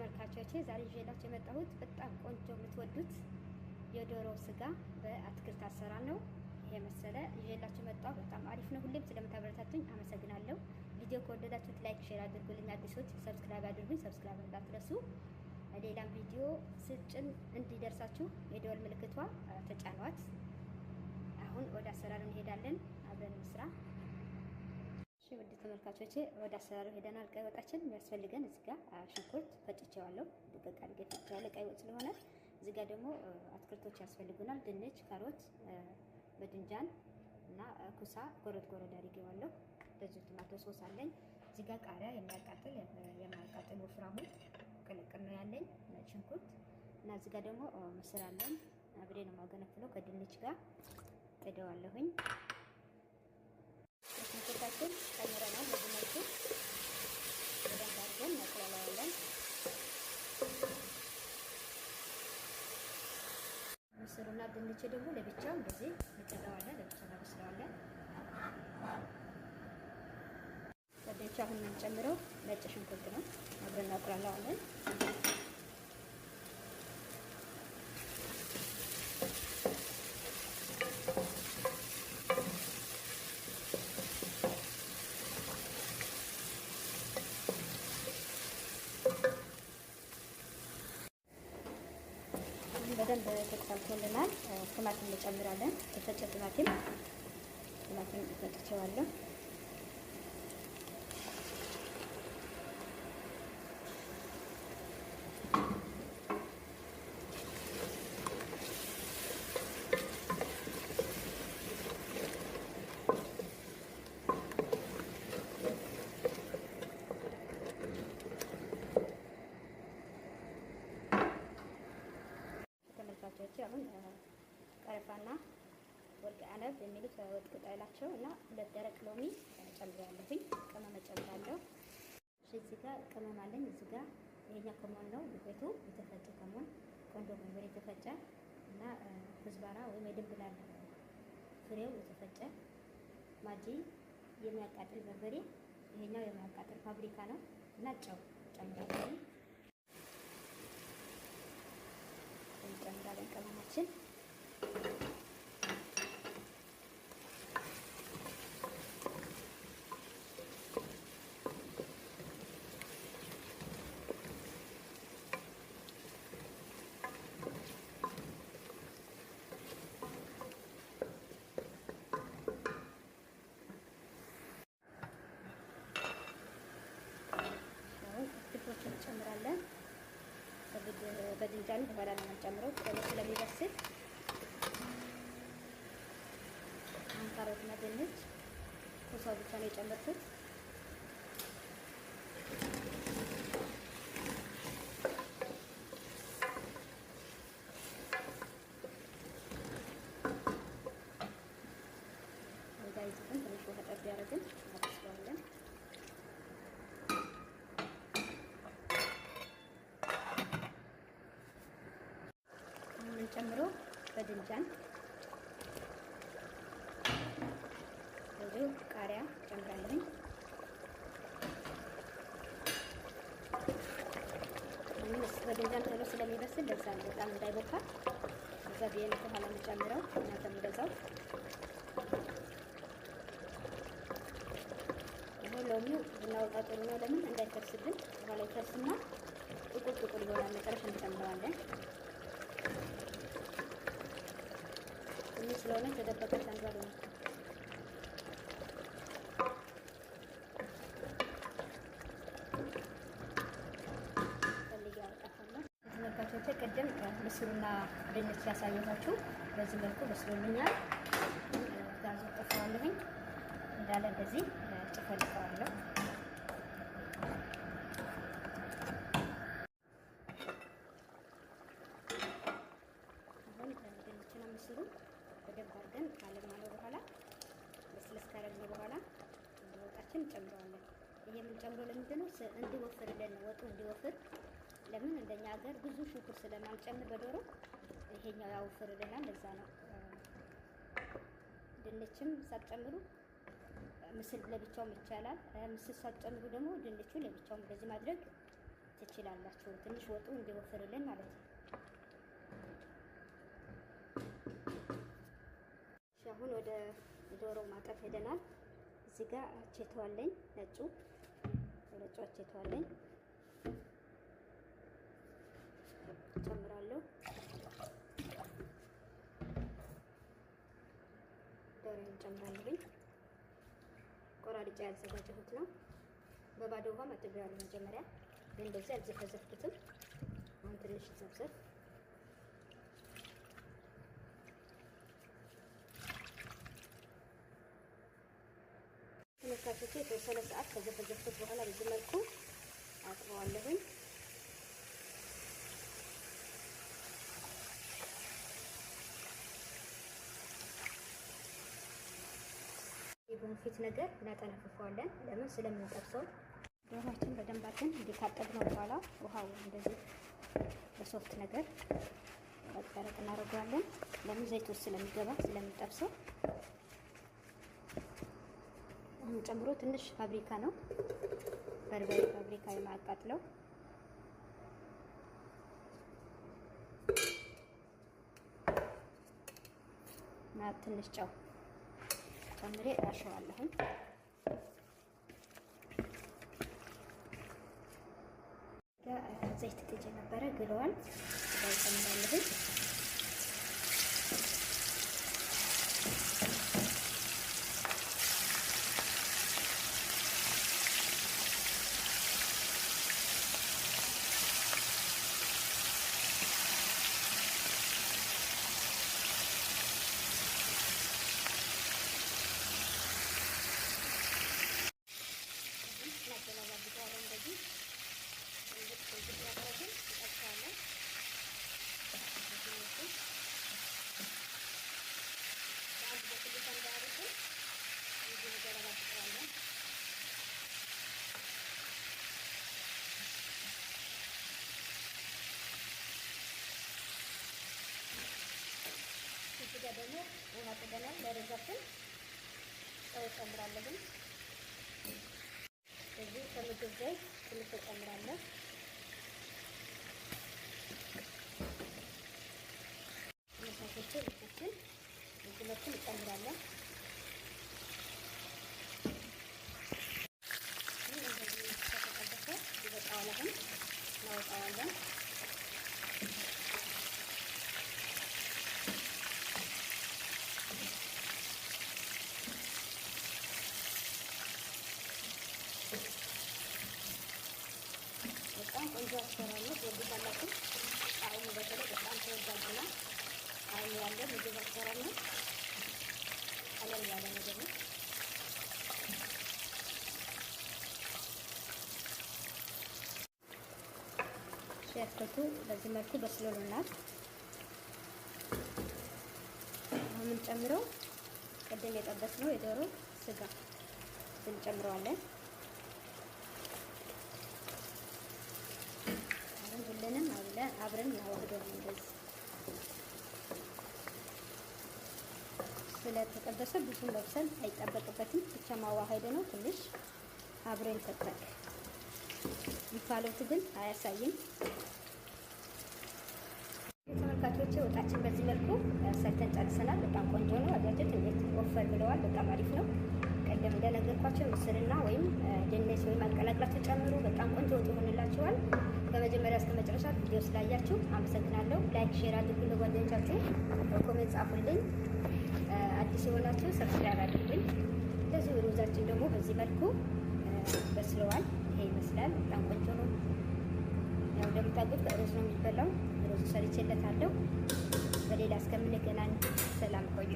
ተመልካቾቼ ዛሬ ይዤላችሁ የመጣሁት በጣም ቆንጆ የምትወዱት የዶሮ ስጋ በአትክልት አሰራር ነው። ይሄ መሰለ ይዤላችሁ መጣሁ። በጣም አሪፍ ነው። ሁሌም ስለምታበረታቱኝ አመሰግናለሁ። ቪዲዮ ከወደዳችሁት ላይክ፣ ሼር አድርጉልኝ። አዲሶች ሰብስክራይብ አድርጉኝ። ሰብስክራይብ እንዳትረሱ። ሌላም ቪዲዮ ስጭን እንዲደርሳችሁ የደወል ምልክቷ ተጫኗት። አሁን ወደ አሰራሩ እንሄዳለን። አብረን እንስራ። እሺ ውድ ተመልካቾቼ ወደ አሰራሩ ሄደናል። ቀይ ወጣችን የሚያስፈልገን እዚህ ጋር ሽንኩርት ፈጭቼዋለሁ። ድቅቅ አድርጌ ፈጭቼዋለሁ ቀይ ወጥ ስለሆነ። እዚህ ጋር ደግሞ አትክልቶች ያስፈልጉናል። ድንች፣ ካሮት፣ በድንጃን እና ኩሳ ጎረድ ጎረድ አድርጌዋለሁ። እንደዚህ ቶማቶ ሶስ አለኝ። እዚህ ጋር ቃሪያ የማያቃጥል ወፍራሙ ቅልቅል ነው ያለኝ። ሽንኩርት እና እዚህ ጋር ደግሞ ምስር አለኝ። አብሬ ነው የማገነፍለው ከድንች ጋር ጥደዋለሁኝ። ሽንኩርታችን ጨምረናል። በዚህ መልኩ በደንብ አድርገን እናቁላለዋለን። ምስሩና ድንች ደግሞ ለብቻው እንደዚህ እንጥደዋለን፣ ለብቻው እናበስለዋለን። ወደቻ አሁን የምንጨምረው ነጭ ሽንኩርት ነው። አብረን እናቁላለዋለን። በደንብ ተቆላልቶልናል። ቲማቲም እንጨምራለን። የተፈጨ ቲማቲም ፈጭቼዋለሁ። አሁን ቀረፋና ወርቅ አነብ የሚሉት ወጥ ቅጠላቸው እና ሁለት ደረቅ ሎሚ ጨምራለሁኝ። ቅመም ጨምራለሁ። እዚህ ጋር ቅመም አለኝ። እዚህ ጋር ይሄኛ ከሞን ነው ቤቱ የተፈጨ ከሞን ቆንጆ በርበሬ የተፈጨ እና ኩዝባራ ወይም የድንብላል ፍሬው የተፈጨ ማጂ የሚያቃጥል በርበሬ፣ ይሄኛው የሚያቃጥል ፋብሪካ ነው እና ጨው ጨምራለሁ። እንጨምራለን ቅመማችን። አትክልቶችን እንጨምራለን። በድንጃኑ በኋላ ነው የምንጨምረው ስለሚበስል። ካሮትና ድንች ኩሳው ብቻ ነው የጨመርኩት። እንዳይዝብን ትንሽ ውሃ ጠብ ያደርግን እናበስለዋለን። ጨምሮ በድንጃን ብዙ ቃሪያ ጨምራለሁ። በድንጃን ቶሎ ስለሚበስል ለዛ ነው በጣም እንዳይቦካ እዛ ቢየን በኋላ የምጨምረው እናንተ እንደዛው። ይሄ ሎሚው ብናወጣ ጥሩ ነው። ለምን እንዳይፈርስብን። በኋላ ይፈርስና ጥቁር ጥቁር ይሆናል። መጨረሻ እንጨምረዋለን። ትንሽ ስለሆነ ተደበቀ ተንዛሉ ነው። ተመልካቾቼ ቅድም ምስሩና ድንች ያሳየኋችሁ በዚህ መልኩ በስሎልኛል። ጋዙ ጠፋዋለሁኝ እንዳለ እንደዚህ ጭፈልቀዋለሁ። ድንችና ምስሩ በደንብ አድርገን ካለማለው በኋላ በስለስ ካረግነው በኋላ ወጣችን እንጨምረዋለን። ይሄ የምንጨምረው ለምንድን ነው? እንዲወፍርልን ነው። ወጡ እንዲወፍር። ለምን እንደኛ ሀገር ብዙ ሽንኩርት ስለማንጨምር በዶሮ ይሄኛው ያወፍርልናል። ለዛ ነው። ድንችም ሳትጨምሩ ምስር ለብቻውም ይቻላል። ምስር ሳትጨምሩ ደግሞ ድንቹን ለብቻውም እንደዚህ ማድረግ ትችላላችሁ። ትንሽ ወጡ እንዲወፍርልን ማለት ነው። አሁን ወደ ዶሮ ማጠፍ ሄደናል። እዚህ ጋር አቼተዋለኝ ነጩ አቼተዋለኝ ጨምራለሁ። ዶሮን ጨምራለሁኝ። ቆራርጬ ያዘጋጀሁት ነው። በባዶ ውሃ አጥቤዋለሁ መጀመሪያ፣ ግን እንደዚህ አልዘፈዘፍኩትም። አሁን ትንሽ ዘፍዘፍ ተመልካቾቼ የተወሰነ ሰዓት ከዘፈዘፍኩት በኋላ በዚህ መልኩ አጥበዋለሁኝ። የቦንፊት ነገር እናጠነፍፈዋለን። ለምን ስለምንጠብሰው ዶሮአችን በደንብ አድርገን እንዲታጠብነው በኋላ ውሃው እንደዚህ በሶፍት ነገር ጠረቅ እናደርገዋለን። ለምን ዘይት ውስጥ ስለሚገባ ስለምንጠብሰው። አሁን ጨምሮ ትንሽ ፋብሪካ ነው፣ በርበሬ ፋብሪካ የማያቃጥለው እና ትንሽ ጨው ጨምሬ አሸዋለሁኝ። ዘይት ጥጄ ነበረ ግለዋል። ዘይት ጨምራለሁኝ። እዚህ ጋር ደግሞ ውሃ ጥደናል። ለረዛችን ጨው ጨምራለሁ። እዚህ ከምግብ ዘይት ትንሽ ጨምራለሁ። መሳቶቼ ልጆችን ምግቦችን እንጨምራለን። እንደዚህ ከተጠበሰ ይበቃዋል። አሁን እናወጣዋለን። በጣም ቆንጆ አሰራር ነው። ወዲታላችሁ ጣዕሙ በተለይ በጣም ተወዳጅና ጣዕሙ ያለው ምግብ አሰራር ነው። ቀለል ያለ ነገር ነው። ሸርተቱ በዚህ መልኩ በስሎልናል። አሁን ጨምረው ቅድም የጠበስነው የዶሮ ስጋ እንጨምረዋለን። ሁሉንም አብረን እናዋህደዋለን። እንደዚህ ስለተጠበሰ ብዙ መብሰል አይጠበቅበትም፣ ብቻ ማዋሃድ ነው። ትንሽ አብረን ተጠቅ ይፋሎት ግን አያሳይም። ተመልካቾቼ ወጣችን በዚህ መልኩ ሰርተን ጨርሰናል። በጣም ቆንጆ ነው። አጃጀት እንዴት ወፈር ብለዋል። በጣም አሪፍ ነው። ቀደም እንደነገርኳቸው ምስርና ወይም ድንች ወይም አቀላቅላችሁ ጨምሩ። በጣም ቆንጆ ወጥ ይሆንላችኋል። ከመጀመሪያ እስከ መጨረሻ ቪዲዮ ስላያችሁ አመሰግናለሁ። ላይክ፣ ሼር አድርጉ፣ ለጓደኞቻችሁ ኮሜንት ጻፉልኝ። አዲስ የሆናችሁ ሰብስክራይብ አድርጉኝ። እንደዚህ ሩዛችን ደግሞ በዚህ መልኩ በስለዋል። ይሄ ይመስላል። በጣም ቆንጆ ነው። ያው እንደምታውቁት በሩዝ ነው የሚበላው። ሩዝ ሰርቼለታለሁ። በሌላ እስከምንገናኝ ሰላም ቆዩ።